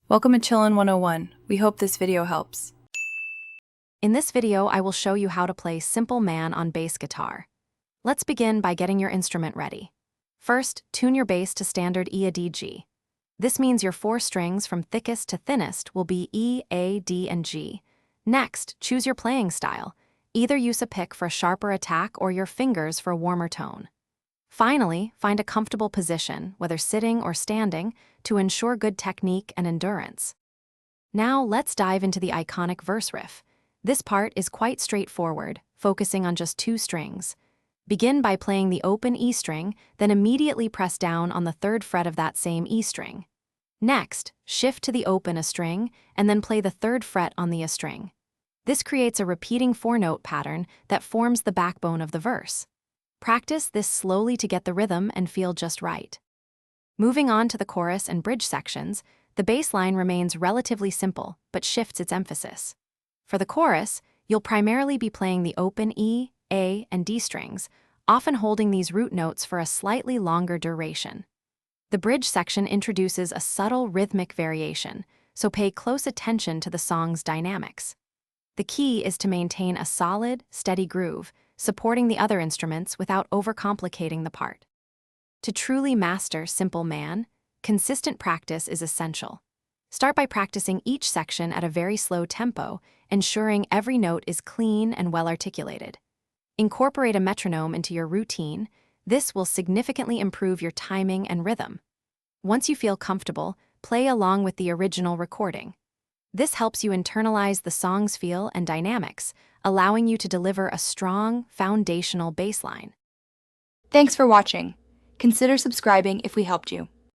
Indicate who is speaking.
Speaker 1: Welcome to Chillin' 101. We hope this video helps.
Speaker 2: In this video, I will show you how to play Simple Man on bass guitar. Let's begin by getting your instrument ready. First, tune your bass to standard E, A, D, G. This means your 4 strings from thickest to thinnest will be E, A, D, and G. Next, choose your playing style. Either use a pick for a sharper attack or your fingers for a warmer tone. Finally, find a comfortable position, whether sitting or standing, to ensure good technique and endurance. Now let's dive into the iconic verse riff. This part is quite straightforward, focusing on just 2 strings. Begin by playing the open E string, then immediately press down on the 3rd fret of that same E string. Next, shift to the open A string, and then play the 3rd fret on the A string. This creates a repeating 4-note pattern that forms the backbone of the verse. Practice this slowly to get the rhythm and feel just right. Moving on to the chorus and bridge sections, the bass line remains relatively simple, but shifts its emphasis. For the chorus, you'll primarily be playing the open E, A, and D strings, often holding these root notes for a slightly longer duration. The bridge section introduces a subtle rhythmic variation, so pay close attention to the song's dynamics. The key is to maintain a solid, steady groove, supporting the other instruments without overcomplicating the part. To truly master Simple Man, consistent practice is essential. Start by practicing each section at a very slow tempo, ensuring every note is clean and well-articulated. Incorporate a metronome into your routine. This will significantly improve your timing and rhythm. Once you feel comfortable, play along with the original recording. This helps you internalize the song's feel and dynamics, allowing you to deliver a strong, foundational bass line.
Speaker 3: Thanks for watching. Consider subscribing if we helped you.